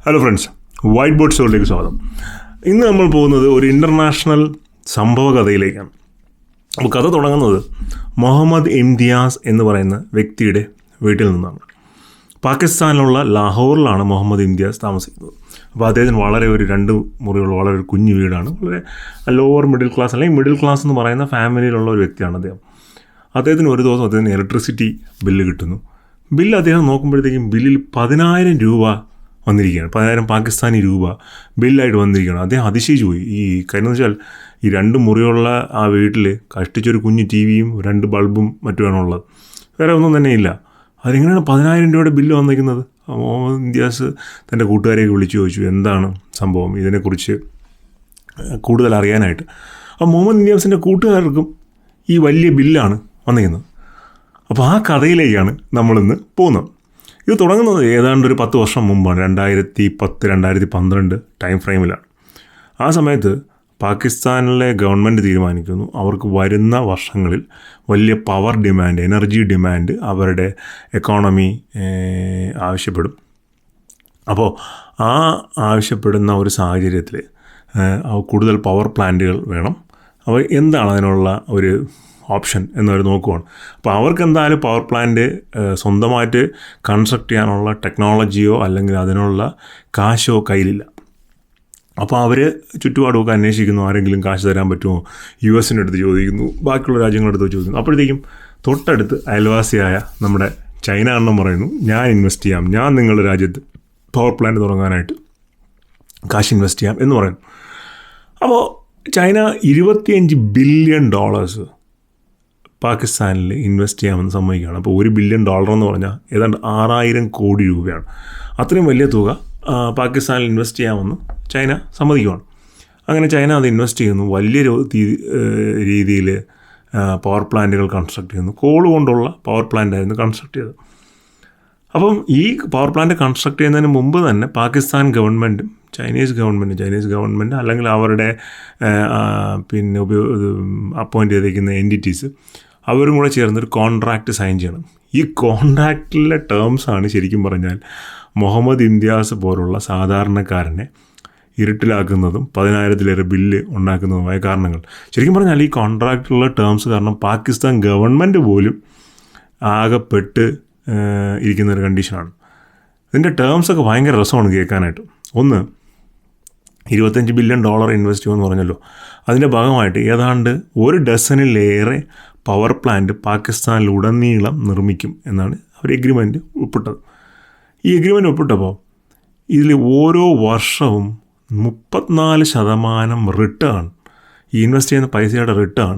Hello friends, white board സ്റ്റോറിലേക്ക് സ്വാഗതം. ഇന്ന് നമ്മൾ പോകുന്നത് ഒരു ഇൻ്റർനാഷണൽ സംഭവ കഥയിലേക്കാണ്. അപ്പോൾ കഥ തുടങ്ങുന്നത് മുഹമ്മദ് ഇംതിയാസ് എന്ന് പറയുന്ന വ്യക്തിയുടെ വീട്ടിൽ നിന്നാണ്. പാകിസ്ഥാനിലുള്ള ലാഹോറിലാണ് മുഹമ്മദ് ഇംതിയാസ് താമസിക്കുന്നത്. അപ്പോൾ അദ്ദേഹത്തിന് വളരെ ഒരു 2 മുറിയുള്ള വളരെ ഒരു കുഞ്ഞു വീടാണ്. വളരെ ലോവർ മിഡിൽ ക്ലാസ് അല്ലെങ്കിൽ മിഡിൽ ക്ലാസ് എന്ന് പറയുന്ന ഫാമിലിയിലുള്ള ഒരു വ്യക്തിയാണ് അദ്ദേഹം. അദ്ദേഹത്തിന് ഒരു ദിവസം അദ്ദേഹത്തിന് ഇലക്ട്രിസിറ്റി ബില്ല് കിട്ടുന്നു. ബില്ല് അദ്ദേഹം നോക്കുമ്പോഴത്തേക്കും ബില്ലിൽ 10,000 രൂപ വന്നിരിക്കുകയാണ്. 10,000 പാകിസ്ഥാനി രൂപ ബില്ലായിട്ട് വന്നിരിക്കുകയാണ്. അദ്ദേഹം അതിശയിച്ചു പോയി. ഈ കാര്യം എന്ന് വെച്ചാൽ ഈ 2 മുറിയുള്ള ആ വീട്ടിൽ കഷ്ടിച്ചൊരു കുഞ്ഞ് ടി വിയും 2 ബൾബും മറ്റുമാണുള്ളത്, വേറെ ഒന്നും തന്നെ ഇല്ല. അതിനെങ്ങനെയാണ് 10,000 രൂപയുടെ ബില്ല് വന്നിരിക്കുന്നത്? മുഹമ്മദ് ഇംതിയാസ് തൻ്റെ കൂട്ടുകാരെയൊക്കെ വിളിച്ചു ചോദിച്ചു, എന്താണ് സംഭവം, ഇതിനെക്കുറിച്ച് കൂടുതൽ അറിയാനായിട്ട്. അപ്പോൾ മുഹമ്മദ് ഇംതിയാസിൻ്റെ കൂട്ടുകാർക്കും ഈ വലിയ ബില്ലാണ് വന്നിരിക്കുന്നത്. അപ്പോൾ ആ കഥയിലേക്കാണ് നമ്മളിന്ന് പോകുന്നത്. ഇത് തുടങ്ങുന്നത് ഏതാണ്ട് ഒരു 10 വർഷം മുമ്പാണ്. 2010-2012 ടൈം ഫ്രെയിമിലാണ്. ആ സമയത്ത് പാകിസ്ഥാനിലെ ഗവൺമെൻറ് തീരുമാനിക്കുന്നു അവർക്ക് വരുന്ന വർഷങ്ങളിൽ വലിയ പവർ ഡിമാൻഡ്, എനർജി ഡിമാൻഡ് അവരുടെ എക്കോണമി ആവശ്യപ്പെടും. അപ്പോൾ ആ ആവശ്യപ്പെടുന്ന ഒരു സാഹചര്യത്തിൽ കൂടുതൽ പവർ പ്ലാന്റുകൾ വേണം. അപ്പോൾ എന്താണ് അതിനുള്ള ഒരു ഓപ്ഷൻ എന്നവർ നോക്കുവാണ്. അപ്പോൾ അവർക്ക് എന്തായാലും പവർ പ്ലാന്റ് സ്വന്തമായിട്ട് കൺസ്ട്രക്ട് ചെയ്യാനുള്ള ടെക്നോളജിയോ അല്ലെങ്കിൽ അതിനുള്ള കാശോ കയ്യിലില്ല. അപ്പോൾ അവർ ചുറ്റുപാടുമൊക്കെ അന്വേഷിക്കുന്നു, ആരെങ്കിലും കാശ് തരാൻ പറ്റുമോ, US അടുത്ത് ചോദിക്കുന്നു, ബാക്കിയുള്ള രാജ്യങ്ങളുടെ അടുത്ത് ചോദിക്കുന്നു. അപ്പോഴത്തേക്കും തൊട്ടടുത്ത് അയൽവാസിയായ നമ്മുടെ ചൈന എണ്ണം പറയുന്നു, ഞാൻ ഇൻവെസ്റ്റ് ചെയ്യാം, ഞാൻ നിങ്ങളുടെ രാജ്യത്ത് പവർ പ്ലാന്റ് തുടങ്ങാനായിട്ട് കാശ് ഇൻവെസ്റ്റ് ചെയ്യാം എന്ന് പറയുന്നു. അപ്പോൾ ചൈന $25 ബില്യൺ പാകിസ്ഥാനിൽ ഇൻവെസ്റ്റ് ചെയ്യാമെന്ന് സമ്മതിക്കുകയാണ്. അപ്പോൾ $1 ബില്യൺ എന്ന് പറഞ്ഞാൽ ഏതാണ്ട് 6,000 കോടി രൂപയാണ്. അത്രയും വലിയ തുക പാകിസ്ഥാനിൽ ഇൻവെസ്റ്റ് ചെയ്യാമെന്ന് ചൈന സമ്മതിക്കുകയാണ്. അങ്ങനെ ചൈന അത് ഇൻവെസ്റ്റ് ചെയ്യുന്നു. വലിയ രീതിയിൽ പവർ പ്ലാന്റുകൾ കൺസ്ട്രക്ട് ചെയ്യുന്നു. കോൾ കൊണ്ടുള്ള പവർ പ്ലാന്റ് ആയിരുന്നു കൺസ്ട്രക്ട് ചെയ്തത്. അപ്പം ഈ പവർ പ്ലാന്റ് കൺസ്ട്രക്ട് ചെയ്യുന്നതിന് മുമ്പ് തന്നെ പാകിസ്ഥാൻ ഗവൺമെൻറ്റും ചൈനീസ് ഗവൺമെൻറ് അല്ലെങ്കിൽ അവരുടെ അപ്പോയിൻ്റ് ചെയ്തിരിക്കുന്ന എൻറ്റിറ്റീസ് അവരും കൂടെ ചേർന്നൊരു കോൺട്രാക്റ്റ് സൈൻ ചെയ്യണം. ഈ കോൺട്രാക്റ്റിലെ ടേംസാണ് ശരിക്കും പറഞ്ഞാൽ മുഹമ്മദ് ഇംതിയാസ് പോലുള്ള സാധാരണക്കാരനെ ഇരുട്ടിലാക്കുന്നതും 10,000-ലേറെ ബില്ല് ഉണ്ടാക്കുന്നതുമായ കാരണങ്ങൾ. ശരിക്കും പറഞ്ഞാൽ ഈ കോൺട്രാക്റ്റിലുള്ള ടേംസ് കാരണം പാകിസ്ഥാൻ ഗവൺമെൻറ് പോലും ആകെപ്പെട്ട് ഇരിക്കുന്നൊരു കണ്ടീഷനാണ്. ഇതിൻ്റെ ടേംസൊക്കെ ഭയങ്കര രസമാണ് കേൾക്കാനായിട്ട്. ഒന്ന്, $25 ബില്യൺ ഇൻവെസ്റ്റ് ചെയ്യുമെന്ന് പറഞ്ഞല്ലോ. അതിൻ്റെ ഭാഗമായിട്ട് ഏതാണ്ട് 1 ഡസനിലേറെ പവർ പ്ലാന്റ് പാകിസ്ഥാനിലുടനീളം നിർമ്മിക്കും എന്നാണ് അവർ എഗ്രിമെൻറ്റ് ഒപ്പിട്ടത്. ഈ എഗ്രിമെൻറ്റ് ഒപ്പിട്ടപ്പോൾ ഇതിൽ ഓരോ വർഷവും 34% റിട്ടേൺ, ഈ ഇൻവെസ്റ്റ് ചെയ്യുന്ന പൈസയുടെ റിട്ടേൺ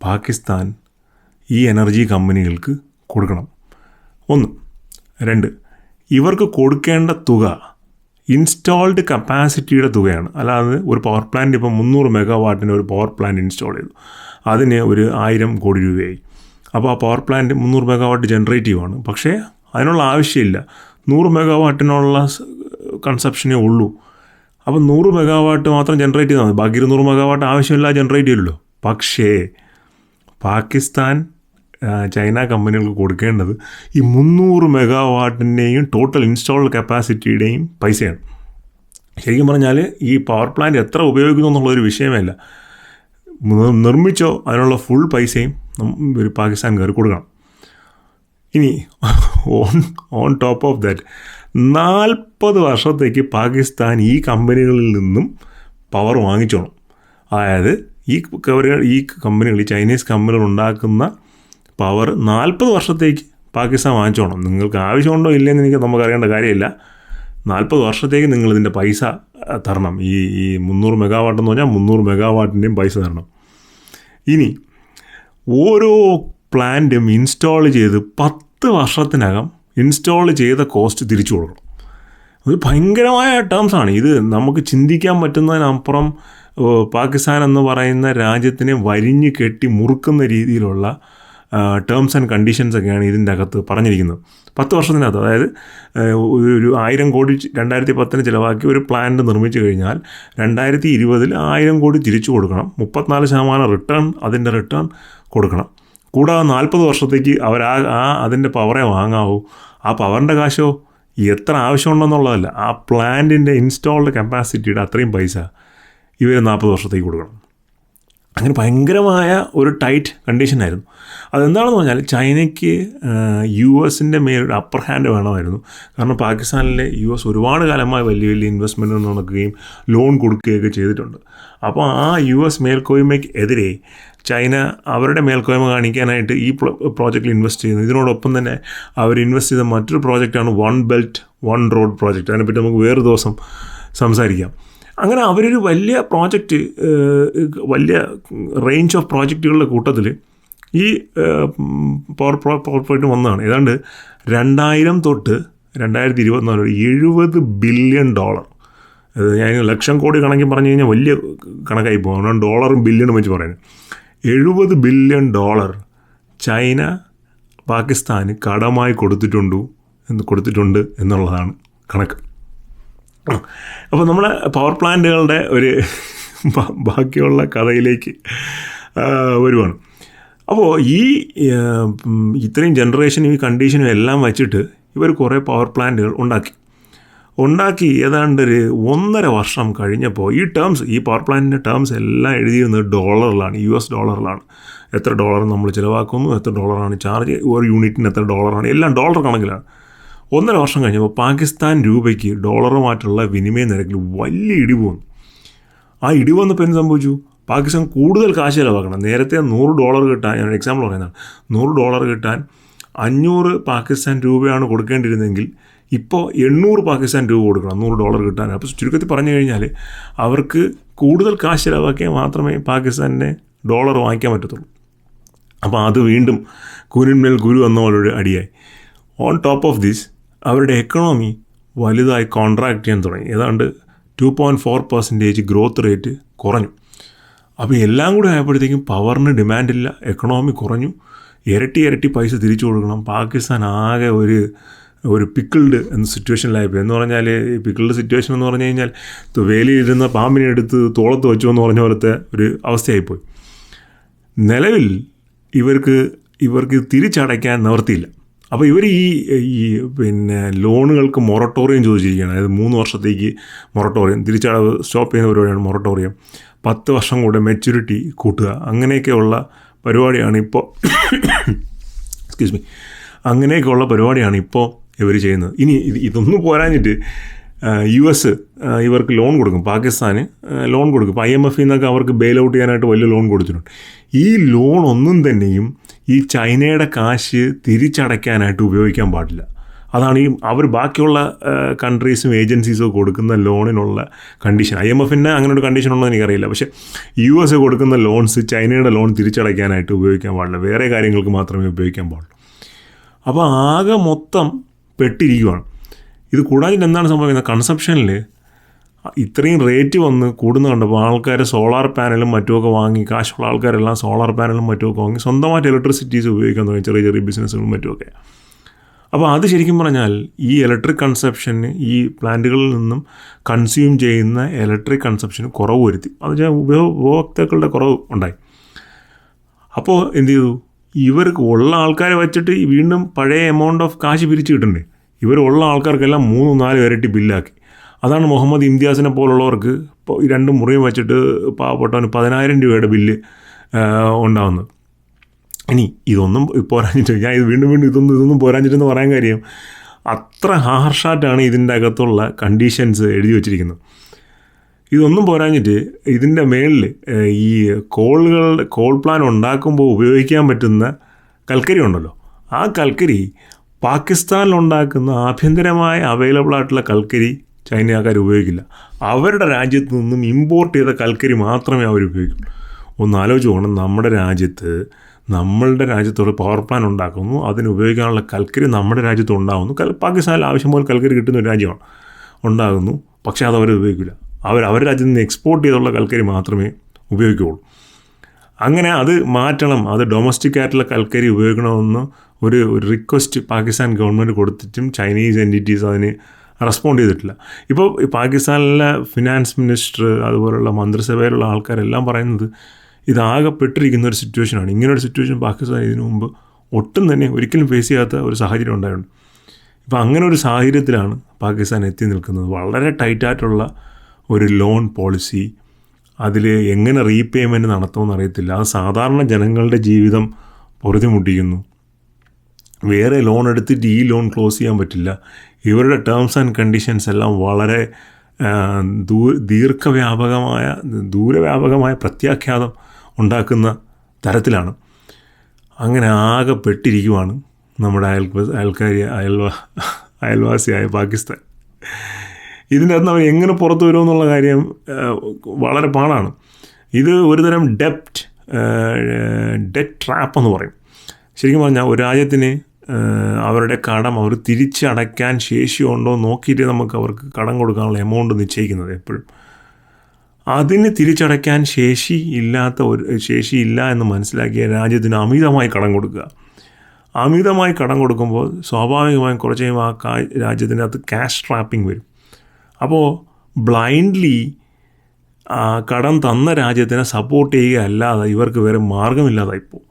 പാകിസ്ഥാൻ ഈ എനർജി കമ്പനികൾക്ക് കൊടുക്കണം. 1. 2, ഇവർക്ക് കൊടുക്കേണ്ട തുക ഇൻസ്റ്റാൾഡ് കപ്പാസിറ്റിയുടെ തുകയാണ്. അല്ലാതെ ഒരു പവർ പ്ലാന്റ് ഇപ്പോൾ 300 മെഗാവാട്ടിന് ഒരു പവർ പ്ലാന്റ് ഇൻസ്റ്റാൾ ചെയ്തു, അതിന് ഒരു 1,000 കോടി രൂപയായി. അപ്പോൾ ആ പവർ പ്ലാന്റ് 300 മെഗാവാട്ട് ജനറേറ്റീവാണ്. പക്ഷേ അതിനുള്ള ആവശ്യമില്ല, 100 മെഗാവാട്ടിനുള്ള കൺസപ്ഷനേ ഉള്ളൂ. അപ്പോൾ 100 മെഗാവാട്ട് മാത്രം ജനറേറ്റ് ചെയ്താൽ മതി, ബാക്കി 200 മെഗാവാട്ട് ആവശ്യമില്ല ജനറേറ്റ് ചെയ്യല്ലോ. പക്ഷേ പാകിസ്ഥാൻ ചൈന കമ്പനികൾക്ക് കൊടുക്കേണ്ടത് ഈ 300 മെഗാവാട്ടിൻ്റെയും ടോട്ടൽ ഇൻസ്റ്റാൾഡ് കപ്പാസിറ്റിയുടെയും പൈസയാണ്. ശരിക്കും പറഞ്ഞാൽ ഈ പവർ പ്ലാന്റ് എത്ര ഉപയോഗിക്കുന്നു എന്നുള്ളൊരു വിഷയമേ അല്ല, നിർമ്മിച്ചോ അതിനുള്ള ഫുൾ പൈസയും ഒരു പാകിസ്ഥാൻകാർ കൊടുക്കണം. ഇനി ഓൺ ടോപ്പ് ഓഫ് ദാറ്റ് 40 വർഷത്തേക്ക് പാകിസ്ഥാൻ ഈ കമ്പനികളിൽ നിന്നും പവർ വാങ്ങിച്ചോണം. അതായത് ഈ കമ്പനികൾ, ഈ ചൈനീസ് കമ്പനികൾ ഉണ്ടാക്കുന്ന പവർ 40 വർഷത്തേക്ക് പാകിസ്ഥാൻ വാങ്ങിച്ചോണം. നിങ്ങൾക്ക് ആവശ്യമുണ്ടോ ഇല്ലയെന്ന് നമുക്ക് അറിയേണ്ട കാര്യമില്ല. 40 വർഷത്തേക്ക് നിങ്ങളിതിൻ്റെ പൈസ തരണം. ഈ 300 മെഗാവാട്ടെന്ന് പറഞ്ഞാൽ 300 മെഗാവാട്ടിൻ്റെയും പൈസ തരണം. ഇനി ഓരോ പ്ലാന്റും ഇൻസ്റ്റാൾ ചെയ്ത് 10 വർഷത്തിനകം ഇൻസ്റ്റാൾ ചെയ്ത കോസ്റ്റ് തിരിച്ചു കൊടുക്കണം. ഇത് ഭയങ്കരമായ ടേംസാണ്. ഇത് നമുക്ക് ചിന്തിക്കാൻ പറ്റുന്നതിനപ്പുറം പാകിസ്ഥാൻ എന്ന് പറയുന്ന രാജ്യത്തിനെ വരിഞ്ഞ് കെട്ടി മുറുക്കുന്ന രീതിയിലുള്ള ടേംസ് ആൻഡ് കണ്ടീഷൻസൊക്കെയാണ് ഇതിൻ്റെ അകത്ത് പറഞ്ഞിരിക്കുന്നത്. 10 വർഷത്തിനകത്ത്, അതായത് ഒരു 1,000 കോടി 2010 ചിലവാക്കി ഒരു പ്ലാന്റ് നിർമ്മിച്ചു കഴിഞ്ഞാൽ 2020 1,000 കോടി തിരിച്ചു കൊടുക്കണം. 34% റിട്ടേൺ, അതിൻ്റെ റിട്ടേൺ കൊടുക്കണം. കൂടാതെ 40 വർഷത്തേക്ക് അവർ അതിൻ്റെ പവറേ വാങ്ങാവൂ. ആ പവറിൻ്റെ കാശോ എത്ര ആവശ്യമുണ്ടെന്നുള്ളതല്ല, ആ പ്ലാന്റിൻ്റെ ഇൻസ്റ്റാൾഡ് കപ്പാസിറ്റിയുടെ അത്രയും പൈസ ഇവർ 40 വർഷത്തേക്ക് കൊടുക്കണം. അങ്ങനെ ഭയങ്കരമായ ഒരു ടൈറ്റ് കണ്ടീഷനായിരുന്നു. അതെന്താണെന്ന് പറഞ്ഞാൽ ചൈനയ്ക്ക് US-ൻ്റെ മേലൊരു അപ്പർ ഹാൻഡ് വേണമായിരുന്നു. കാരണം പാകിസ്ഥാനിലെ US ഒരുപാട് കാലമായി വലിയ വലിയ ഇൻവെസ്റ്റ്മെൻറ്റ് നടക്കുകയും ലോൺ കൊടുക്കുകയൊക്കെ ചെയ്തിട്ടുണ്ട്. അപ്പോൾ ആ US മേൽക്കോയ്മയ്ക്ക് എതിരെ ചൈന അവരുടെ മേൽക്കോയ്മ കാണിക്കാനായിട്ട് ഈ പ്രോജക്റ്റിൽ ഇൻവെസ്റ്റ് ചെയ്യുന്നു. ഇതിനോടൊപ്പം തന്നെ അവർ ഇൻവെസ്റ്റ് ചെയ്ത മറ്റൊരു പ്രോജക്റ്റാണ് one belt one road project. അതിനെപ്പറ്റി നമുക്ക് വേറെ ദിവസം സംസാരിക്കാം. അങ്ങനെ അവരൊരു വലിയ പ്രോജക്റ്റ്, വലിയ റേഞ്ച് ഓഫ് പ്രോജക്റ്റുകളുടെ കൂട്ടത്തിൽ ഈ പവർ പ്രോജക്റ്റ് വന്നതാണ്. ഏതാണ്ട് 2000 തൊട്ട് 2024 വരെ $70 ബില്യൺ. ഞാൻ ലക്ഷം കോടി കണക്കി പറഞ്ഞു കഴിഞ്ഞാൽ വലിയ കണക്കായി പോകും. അതുകൊണ്ട് ഡോളറും ബില്യണും വെച്ച് പറയുന്നത്. $70 ബില്യൺ ചൈന പാകിസ്ഥാന് കടമായി കൊടുത്തിട്ടുണ്ട് എന്നുള്ളതാണ് കണക്ക്. അപ്പോൾ നമ്മളെ പവർ പ്ലാന്റുകളുടെ ഒരു ബാക്കിയുള്ള കഥയിലേക്ക് വരുവാണ്. അപ്പോൾ ഈ ഇത്രയും ജനറേഷനും ഈ കണ്ടീഷനും എല്ലാം വച്ചിട്ട് ഇവർ കുറേ പവർ പ്ലാന്റുകൾ ഉണ്ടാക്കി ഏതാണ്ട് ഒരു 1.5 വർഷം കഴിഞ്ഞപ്പോൾ ഈ പവർ പ്ലാന്റിൻ്റെ ടേംസ് എല്ലാം എഴുതിയിരുന്നത് ഡോളറിലാണ്, US ഡോളറിലാണ്. എത്ര ഡോളർ നമ്മൾ ചിലവാക്കുന്നു, എത്ര ഡോളറാണ് ചാർജ്, ഒരു യൂണിറ്റിന് എത്ര ഡോളറാണ്, എല്ലാം ഡോളർ കണക്കിലാണ്. 1.5 വർഷം കഴിഞ്ഞപ്പോൾ പാകിസ്ഥാൻ രൂപയ്ക്ക് ഡോളറുമായിട്ടുള്ള വിനിമയ നിരക്കിൽ വലിയ ഇടിവ് വന്നു. ആ ഇടിവ് വന്നപ്പോൾ എന്ത് സംഭവിച്ചു? പാകിസ്ഥാൻ കൂടുതൽ കാശ് ചിലവാക്കണം. നേരത്തെ $100 കിട്ടാൻ, ഞാൻ എക്സാമ്പിൾ പറയുന്നതാണ്, $100 കിട്ടാൻ 500 പാകിസ്ഥാൻ രൂപയാണ് കൊടുക്കേണ്ടിയിരുന്നെങ്കിൽ ഇപ്പോൾ 800 പാകിസ്ഥാൻ രൂപ കൊടുക്കണം $100 കിട്ടാൻ. അപ്പോൾ ചുരുക്കത്തിൽ പറഞ്ഞു കഴിഞ്ഞാൽ അവർക്ക് കൂടുതൽ കാശ് ചിലവാക്കിയാൽ മാത്രമേ പാകിസ്ഥാനിനെ ഡോളർ വാങ്ങിക്കാൻ പറ്റത്തുള്ളൂ. അപ്പോൾ അത് വീണ്ടും കുരുന്മേൽ കുരു എന്ന പോലൊരു അടിയായി. ഓൺ ടോപ്പ് ഓഫ് ദിസ് അവരുടെ എക്കണോമി വലുതായി കോൺട്രാക്ട് ചെയ്യാൻ തുടങ്ങി. ഏതാണ്ട് 2.4% ഗ്രോത്ത് റേറ്റ് കുറഞ്ഞു. അപ്പോൾ എല്ലാം കൂടെ ആയപ്പോഴത്തേക്കും പവറിന് ഡിമാൻഡില്ല, എക്കണോമി കുറഞ്ഞു, ഇരട്ടി പൈസ തിരിച്ചു കൊടുക്കണം. പാകിസ്ഥാൻ ആകെ ഒരു പിക്കിൾഡ് എന്ന സിറ്റുവേഷനിലായിപ്പോയി. എന്ന് പറഞ്ഞാൽ ഈ പിക്കിൾഡ് സിറ്റുവേഷൻ എന്ന് പറഞ്ഞു കഴിഞ്ഞാൽ വേലിയിരുന്ന പാമ്പിനെ എടുത്ത് തോളത്ത് വെച്ചു എന്ന് പറഞ്ഞ പോലത്തെ ഒരു അവസ്ഥയായിപ്പോയി. നിലവിൽ ഇവർക്ക് തിരിച്ചടയ്ക്കാൻ നിവർത്തിയില്ല. അപ്പോൾ ഇവർ ഈ ലോണുകൾക്ക് മൊറട്ടോറിയം ചോദിച്ചിരിക്കുകയാണ്. അതായത് 3 വർഷത്തേക്ക് മൊറട്ടോറിയം, തിരിച്ചടവ് സ്റ്റോപ്പ് ചെയ്യുന്ന പരിപാടിയാണ് മൊറട്ടോറിയം. 10 വർഷം കൂടെ മെച്യൂരിറ്റി കൂട്ടുക, അങ്ങനെയൊക്കെയുള്ള പരിപാടിയാണ് ഇപ്പോൾ അങ്ങനെയൊക്കെയുള്ള പരിപാടിയാണ് ഇപ്പോൾ ഇവർ ചെയ്യുന്നത്. ഇനി ഇതൊന്നും പോരാഞ്ഞിട്ട് US ഇവർക്ക് ലോൺ കൊടുക്കും, പാകിസ്ഥാന് ലോൺ കൊടുക്കും. ഇപ്പോൾ IMF നിന്നൊക്കെ അവർക്ക് ബെയിൽ ഔട്ട് ചെയ്യാനായിട്ട് വലിയ ലോൺ കൊടുത്തിട്ടുണ്ട്. ഈ ലോൺ ഒന്നും തന്നെയും ഈ ചൈനയുടെ കാശ് തിരിച്ചടയ്ക്കാനായിട്ട് ഉപയോഗിക്കാൻ പാടില്ല. അതാണ് അവർ ബാക്കിയുള്ള കൺട്രീസും ഏജൻസീസും കൊടുക്കുന്ന ലോണിനുള്ള കണ്ടീഷൻ. IMFന് അങ്ങനെ ഒരു കണ്ടീഷൻ ഉണ്ടോ എനിക്കറിയില്ല. പക്ഷേ US കൊടുക്കുന്ന ലോൺസ് ചൈനയുടെ ലോൺ തിരിച്ചടയ്ക്കാനായിട്ട് ഉപയോഗിക്കാൻ പാടില്ല, വേറെ കാര്യങ്ങൾക്ക് മാത്രമേ ഉപയോഗിക്കാൻ പാടുള്ളൂ. അപ്പോൾ ആകെ മൊത്തം പെട്ടിരിക്കുകയാണ്. ഇത് കൂടാതെ എന്താണ് സംഭവിക്കുന്നത്? കൺസപ്ഷനിൽ ഇത്രയും റേറ്റ് വന്ന് കൂടുന്ന കണ്ടപ്പോൾ ആൾക്കാർ സോളാർ പാനലും മറ്റുമൊക്കെ വാങ്ങി, കാശുള്ള ആൾക്കാരെല്ലാം സോളാർ പാനലും മറ്റുമൊക്കെ വാങ്ങി സ്വന്തമായിട്ട് ഇലക്ട്രിസിറ്റീസ് ഉപയോഗിക്കാൻ തുടങ്ങി, ചെറിയ ബിസിനസ്സുകളും മറ്റുമൊക്കെ. അപ്പോൾ അത് ശരിക്കും പറഞ്ഞാൽ ഈ ഇലക്ട്രിക് കൺസപ്ഷന്, ഈ പ്ലാന്റുകളിൽ നിന്നും കൺസ്യൂം ചെയ്യുന്ന ഇലക്ട്രിക് കൺസപ്ഷന് കുറവ് വരുത്തി. അത് ഉപഭോക്താക്കളുടെ കുറവ് ഉണ്ടായി. അപ്പോൾ എന്ത് ചെയ്തു? ഇവർക്ക് ഉള്ള ആൾക്കാരെ വെച്ചിട്ട് വീണ്ടും പഴയ എമൗണ്ട് ഓഫ് കാശ് പിരിച്ചു കിട്ടണ്ടേ? ഇവരുള്ള ആൾക്കാർക്കെല്ലാം 3-4 ഇരട്ടി ബില്ലാക്കി. അതാണ് മുഹമ്മദ് ഇംതിയാസിനെ പോലുള്ളവർക്ക് ഇപ്പോൾ 2 മുറിയും വെച്ചിട്ട് പാവപ്പെട്ടവന് 10,000 രൂപയുടെ ബില്ല് ഉണ്ടാകുന്നത്. ഇനി ഇതൊന്നും പോരാഞ്ഞിട്ട്, ഞാൻ ഇത് വീണ്ടും ഇതൊന്നും പോരാഞ്ഞിട്ടെന്ന് പറയാൻ കാര്യം, അത്ര ഹാർഷായിട്ടാണ് ഇതിൻ്റെ അകത്തുള്ള കണ്ടീഷൻസ് എഴുതി വച്ചിരിക്കുന്നത്. ഇതൊന്നും പോരാഞ്ഞിട്ട് ഇതിൻ്റെ മേളിൽ ഈ കോൾ പ്ലാൻ ഉണ്ടാക്കുമ്പോൾ ഉപയോഗിക്കാൻ പറ്റുന്ന കൽക്കരി ഉണ്ടല്ലോ, ആ കൽക്കരി പാകിസ്ഥാനിലുണ്ടാക്കുന്ന ആഭ്യന്തരമായ അവൈലബിൾ ആയിട്ടുള്ള കൽക്കരി ചൈനക്കാർ ഉപയോഗിക്കില്ല. അവരുടെ രാജ്യത്ത് നിന്നും ഇമ്പോർട്ട് ചെയ്ത കൽക്കരി മാത്രമേ അവർ ഉപയോഗിക്കുള്ളൂ. ഒന്ന് ആലോചിച്ച് പോകണം, നമ്മളുടെ രാജ്യത്തൊരു പവർ പ്ലാൻ ഉണ്ടാക്കുന്നു, അതിന് ഉപയോഗിക്കാനുള്ള കൽക്കരി നമ്മുടെ രാജ്യത്ത് ഉണ്ടാകുന്നു. പാകിസ്ഥാനിൽ ആവശ്യം പോലെ കൽക്കരി കിട്ടുന്ന ഒരു രാജ്യമാണ്, ഉണ്ടാകുന്നു. പക്ഷേ അത് അവർ ഉപയോഗിക്കില്ല. അവരുടെ രാജ്യത്ത് നിന്ന് എക്സ്പോർട്ട് ചെയ്തുള്ള കൽക്കരി മാത്രമേ ഉപയോഗിക്കുകയുള്ളൂ. അങ്ങനെ അത് മാറ്റണം, അത് ഡൊമസ്റ്റിക് ആയിട്ടുള്ള കൽക്കരി ഉപയോഗിക്കണമെന്ന് ഒരു റിക്വസ്റ്റ് പാകിസ്ഥാൻ ഗവൺമെൻറ് കൊടുത്തിട്ടും ചൈനീസ് എൻറ്റിറ്റീസ് അതിന് റെസ്പോണ്ട് ചെയ്തിട്ടില്ല. ഇപ്പോൾ പാകിസ്ഥാനിലെ ഫിനാൻസ് മിനിസ്റ്റർ അതുപോലുള്ള മന്ത്രിസഭയിലുള്ള ആൾക്കാരെല്ലാം പറയുന്നത് ഇതാകെ പെട്ടിരിക്കുന്ന ഒരു സിറ്റുവേഷനാണ്. ഇങ്ങനൊരു സിറ്റുവേഷൻ പാകിസ്ഥാൻ ഇതിനു മുമ്പ് ഒട്ടും തന്നെ ഒരിക്കലും ഫേസ് ചെയ്യാത്ത ഒരു സാഹചര്യം ഉണ്ടായിട്ടുണ്ട്. ഇപ്പം അങ്ങനെ ഒരു സാഹചര്യത്തിലാണ് പാകിസ്ഥാൻ എത്തി നിൽക്കുന്നത്. വളരെ ടൈറ്റായിട്ടുള്ള ഒരു ലോൺ പോളിസി, അതിൽ എങ്ങനെ റീപേയ്മെൻറ്റ് നടത്തുമെന്ന് അറിയത്തില്ല. അത് സാധാരണ ജനങ്ങളുടെ ജീവിതം പൊറുതിമുട്ടിക്കുന്നു. വേറെ ലോൺ എടുത്തിട്ട് ഈ ലോൺ ക്ലോസ് ചെയ്യാൻ പറ്റില്ല. ഇവരുടെ ടേംസ് ആൻഡ് കണ്ടീഷൻസ് എല്ലാം വളരെ ദൂരവ്യാപകമായ പ്രത്യാഘാതം ഉണ്ടാക്കുന്ന തരത്തിലാണ്. അങ്ങനെ ആകെ പെട്ടിരിക്കുവാണ് നമ്മുടെ അയൽവാസിയായ പാകിസ്ഥാൻ. ഇതിൻ്റെ അകത്ത് അവർ എങ്ങനെ പുറത്തു വരുമെന്നുള്ള കാര്യം വളരെ പാടാണ്. ഇത് ഒരുതരം ഡെറ്റ് ട്രാപ്പ് എന്ന് പറയും. ശരിക്കും പറഞ്ഞാൽ ഒരു രാജ്യത്തിന് അവരുടെ കടം അവർ തിരിച്ചടയ്ക്കാൻ ശേഷിയുണ്ടോ നോക്കിയിട്ട് നമുക്ക് അവർക്ക് കടം കൊടുക്കാനുള്ള എമൗണ്ട് നിശ്ചയിക്കുന്നത് എപ്പോഴും. അതിന് തിരിച്ചടയ്ക്കാൻ ശേഷിയില്ല എന്ന് മനസ്സിലാക്കിയ രാജ്യത്തിന് അമിതമായി കടം കൊടുക്കുക. അമിതമായി കടം കൊടുക്കുമ്പോൾ സ്വാഭാവികമായും കുറച്ച് കഴിയുമ്പോൾ ആ രാജ്യത്തിൻ്റെ അകത്ത് ക്യാഷ് ട്രാപ്പിംഗ് വരും. അപ്പോൾ ബ്ലൈൻഡ്ലി കടം തന്ന രാജ്യത്തിനെ സപ്പോർട്ട് ചെയ്യുക അല്ലാതെ ഇവർക്ക് വേറെ മാർഗമില്ലാതായിപ്പോൾ.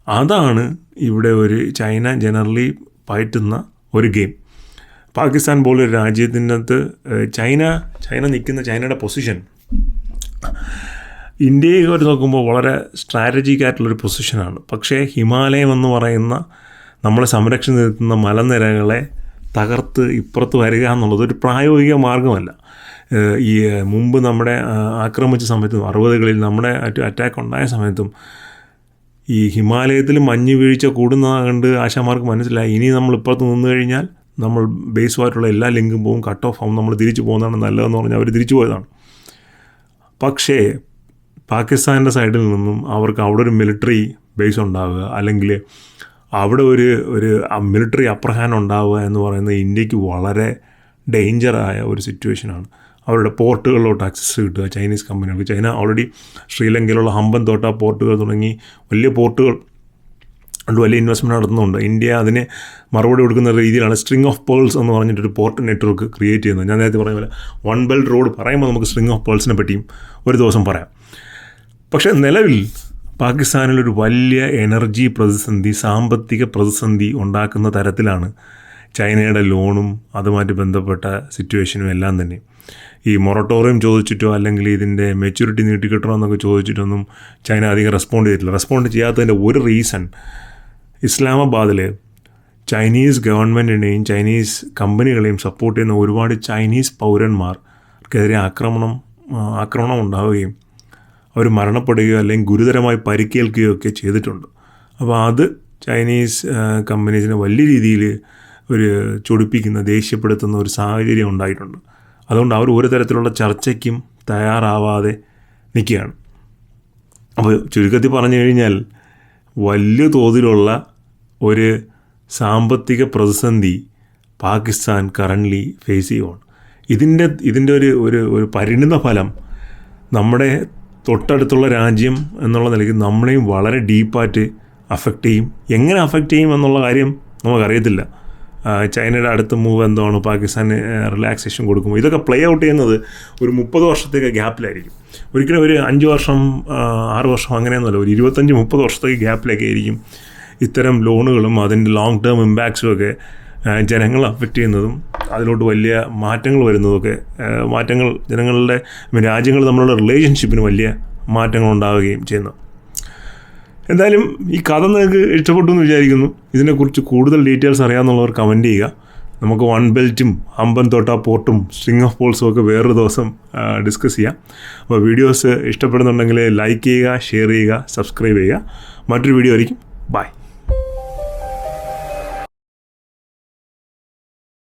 അതാണ് ഇവിടെ ഒരു ചൈന ജനറലി പയറ്റുന്ന ഒരു ഗെയിം. പാകിസ്ഥാൻ പോലൊരു രാജ്യത്തിൻ്റെ അകത്ത് ചൈനയുടെ പൊസിഷൻ ഇന്ത്യയെ ഒരു നോക്കുമ്പോൾ വളരെ സ്ട്രാറ്റജിക് ആയിട്ടുള്ളൊരു പൊസിഷനാണ്. പക്ഷേ ഹിമാലയം എന്ന് പറയുന്ന നമ്മളെ സംരക്ഷണം നിർത്തുന്ന മലനിരകളെ തകർത്ത് ഇപ്പുറത്ത് വരിക എന്നുള്ളത് ഒരു പ്രായോഗിക മാർഗമല്ല. ഈ മുമ്പ് നമ്മുടെ ആക്രമിച്ച സമയത്തും 60കളിൽ നമ്മുടെ അറ്റാക്ക് ഉണ്ടായ സമയത്തും ഈ ഹിമാലയത്തിൽ മഞ്ഞ് വീഴ്ച കൂടുന്നത് കണ്ട് ആശാമാർക്ക് മനസ്സിലായി, ഇനി നമ്മൾ ഇപ്പുറത്ത് നിന്ന് കഴിഞ്ഞാൽ നമ്മൾ ബേസുമായിട്ടുള്ള എല്ലാ ലിങ്കും പോകും, കട്ട് ഓഫ് ആവും, നമ്മൾ തിരിച്ചു പോകുന്നതാണ് നല്ലതെന്ന് പറഞ്ഞാൽ അവർ തിരിച്ചു പോയതാണ്. പക്ഷേ പാകിസ്ഥാൻ്റെ സൈഡിൽ നിന്നും അവർക്ക് അവിടെ ഒരു മിലിറ്ററി ബേസ് ഉണ്ടാവുക, അല്ലെങ്കിൽ അവിടെ ഒരു മിലിറ്ററി അപ്പർ ഹാൻഡ് ഉണ്ടാവുക എന്ന് പറയുന്നത് ഇന്ത്യക്ക് വളരെ ഡേഞ്ചറായ ഒരു സിറ്റുവേഷനാണ്. അവരുടെ പോർട്ടുകളിലോട്ട് ആക്സസ് കിട്ടുക ചൈനീസ് കമ്പനികൾക്ക്. ചൈന ഓൾറെഡി ശ്രീലങ്കയിലുള്ള ഹമ്പൻ തോട്ട പോർട്ടുകൾ തുടങ്ങി വലിയ പോർട്ടുകൾ വലിയ ഇൻവെസ്റ്റ്മെൻറ്റ് നടത്തുന്നുണ്ട്. ഇന്ത്യ അതിന് മറുപടി കൊടുക്കുന്ന രീതിയിലാണ് സ്ട്രിങ് ഓഫ് പേൾസ് എന്ന് പറഞ്ഞിട്ടൊരു പോർട്ട് നെറ്റ്വർക്ക് ക്രിയേറ്റ് ചെയ്യുന്നത്. ഞാൻ നേരത്തെ പറഞ്ഞ പോലെ വൺ ബെൽറ്റ് റോഡ് പറയുമ്പോൾ നമുക്ക് സ്ട്രിങ് ഓഫ് പേൾസിനെ പറ്റിയും ഒരു ദിവസം പറയാം. പക്ഷേ നിലവിൽ പാകിസ്ഥാനിലൊരു വലിയ എനർജി പ്രതിസന്ധി, സാമ്പത്തിക പ്രതിസന്ധി ഉണ്ടാക്കുന്ന തരത്തിലാണ് ചൈനയുടെ ലോണും അതുമായിട്ട് ബന്ധപ്പെട്ട സിറ്റുവേഷനും എല്ലാം തന്നെ. ഈ മൊറട്ടോറിയം ചോദിച്ചിട്ടോ അല്ലെങ്കിൽ ഇതിൻ്റെ മെച്യൂരിറ്റി നീട്ടിക്കിട്ടണോ എന്നൊക്കെ ചോദിച്ചിട്ടൊന്നും ചൈന അധികം റെസ്പോണ്ട് ചെയ്തിട്ടില്ല. റെസ്പോണ്ട് ചെയ്യാത്തതിൻ്റെ ഒരു റീസൺ ഇസ്ലാമാബാദിൽ ചൈനീസ് ഗവൺമെൻറ്റിനെയും ചൈനീസ് കമ്പനികളെയും സപ്പോർട്ട് ചെയ്യുന്ന ഒരുപാട് ചൈനീസ് പൗരന്മാർക്കെതിരെ ആക്രമണം ഉണ്ടാവുകയും അവർ മരണപ്പെടുകയോ അല്ലെങ്കിൽ ഗുരുതരമായി പരിക്കേൽക്കുകയോ ഒക്കെ ചെയ്തിട്ടുണ്ട്. അപ്പോൾ അത് ചൈനീസ് കമ്പനീസിനെ വലിയ രീതിയിൽ ഒരു ചൊടിപ്പിക്കുന്ന, ദേഷ്യപ്പെടുത്തുന്ന ഒരു സാഹചര്യം ഉണ്ടായിട്ടുണ്ട്. അതുകൊണ്ട് അവർ ഒരു തരത്തിലുള്ള ചർച്ചയ്ക്കും തയ്യാറാവാതെ നിൽക്കുകയാണ്. അപ്പോൾ ചുരുക്കത്തിൽ പറഞ്ഞു കഴിഞ്ഞാൽ വലിയ തോതിലുള്ള ഒരു സാമ്പത്തിക പ്രതിസന്ധി പാകിസ്ഥാൻ കറൻ്റ്ലി ഫേസ് ചെയ്യുകയാണ്. ഇതിൻ്റെ ഒരു പരിണിത ഫലം നമ്മുടെ തൊട്ടടുത്തുള്ള രാജ്യം എന്നുള്ള നിലയ്ക്ക് നമ്മളെയും വളരെ ഡീപ്പായിട്ട് അഫക്റ്റ് ചെയ്യും. എങ്ങനെ അഫക്റ്റ് ചെയ്യും എന്നുള്ള കാര്യം നമുക്കറിയത്തില്ല. ചൈനയുടെ അടുത്ത മൂവ് എന്താണ്, പാകിസ്ഥാന് റിലാക്സേഷൻ കൊടുക്കുമ്പോൾ ഇതൊക്കെ പ്ലേ ഔട്ട് ചെയ്യുന്നത് ഒരു 30 വർഷത്തേക്ക് ഗ്യാപ്പിലായിരിക്കും. ഒരിക്കലും ഒരു 5 വർഷം 6 വർഷം അങ്ങനെയൊന്നുമല്ല, ഒരു 25-30 വർഷത്തേക്ക് ഗ്യാപ്പിലൊക്കെ ആയിരിക്കും ഇത്തരം ലോണുകളും അതിൻ്റെ ലോങ് ടേം ഇമ്പാക്ട്സും ഒക്കെ ജനങ്ങളെ അഫക്റ്റ് ചെയ്യുന്നതും അതിലോട്ട് വലിയ മാറ്റങ്ങൾ വരുന്നതൊക്കെ രാജ്യങ്ങൾ തമ്മിലുള്ള റിലേഷൻഷിപ്പിന് വലിയ മാറ്റങ്ങൾ ഉണ്ടാവുകയും ചെയ്യുന്നു. എന്തായാലും ഈ കഥ നിങ്ങൾക്ക് ഇഷ്ടപ്പെട്ടു എന്ന് വിചാരിക്കുന്നു. ഇതിനെക്കുറിച്ച് കൂടുതൽ ഡീറ്റെയിൽസ് അറിയാമെന്നുള്ളവർ കമൻറ്റ് ചെയ്യുക. നമുക്ക് വൺ ബെൽറ്റും ഹമ്പൻ തോട്ട പോർട്ടും സ്ട്രിങ് ഓഫ് പോൾസും ഒക്കെ വേറൊരു ദിവസം ഡിസ്കസ് ചെയ്യാം. അപ്പോൾ വീഡിയോസ് ഇഷ്ടപ്പെടുന്നുണ്ടെങ്കിൽ ലൈക്ക് ചെയ്യുക, ഷെയർ ചെയ്യുക, സബ്സ്ക്രൈബ് ചെയ്യുക. മറ്റൊരു വീഡിയോ ആയിരിക്കും. ബൈ.